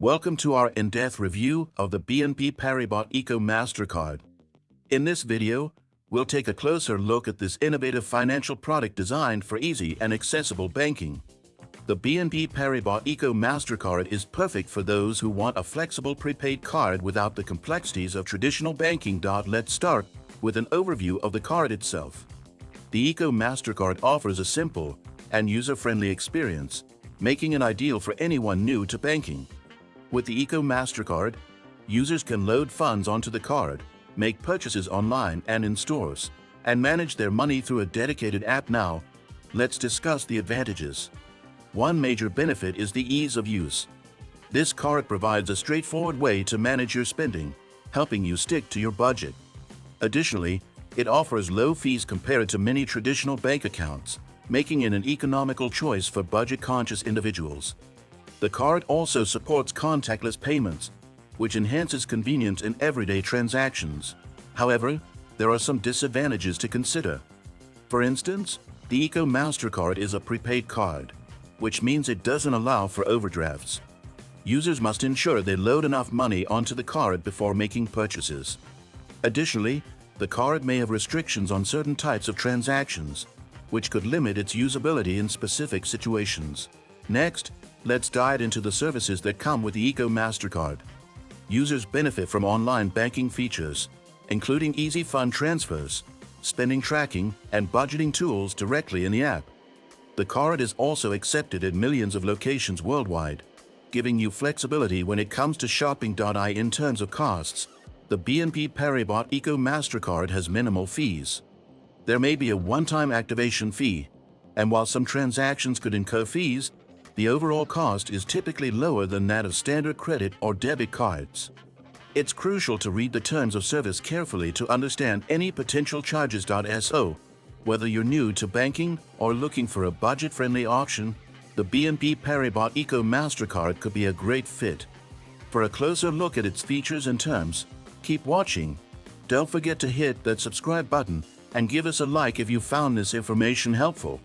Welcome to our in-depth review of the BNP Paribas Eko Mastercard. In this video, we'll take a closer look at this innovative financial product designed for easy and accessible banking. The BNP Paribas Eko Mastercard is perfect for those who want a flexible prepaid card without the complexities of traditional banking. Let's start with an overview of the card itself. The Eko Mastercard offers a simple and user-friendly experience, making it ideal for anyone new to banking. With the Eko Mastercard, users can load funds onto the card, make purchases online and in stores, and manage their money through a dedicated app. Now, let's discuss the advantages. One major benefit is the ease of use. This card provides a straightforward way to manage your spending, helping you stick to your budget. Additionally, it offers low fees compared to many traditional bank accounts, making it an economical choice for budget-conscious individuals. The card also supports contactless payments, which enhances convenience in everyday transactions. However, there are some disadvantages to consider. For instance, the Eko Mastercard is a prepaid card, which means it doesn't allow for overdrafts. Users must ensure they load enough money onto the card before making purchases. Additionally, the card may have restrictions on certain types of transactions, which could limit its usability in specific situations. Next, let's dive into the services that come with the Eko Mastercard. Users benefit from online banking features, including easy fund transfers, spending tracking, and budgeting tools directly in the app. The card is also accepted at millions of locations worldwide, giving you flexibility when it comes to shopping. In terms of costs, the BNP Paribas Eko Mastercard has minimal fees. There may be a one-time activation fee, and while some transactions could incur fees, the overall cost is typically lower than that of standard credit or debit cards. It's crucial to read the terms of service carefully to understand any potential charges. So, whether you're new to banking or looking for a budget-friendly option, the BNP Paribas Eko Mastercard could be a great fit. For a closer look at its features and terms, keep watching. Don't forget to hit that subscribe button and give us a like if you found this information helpful.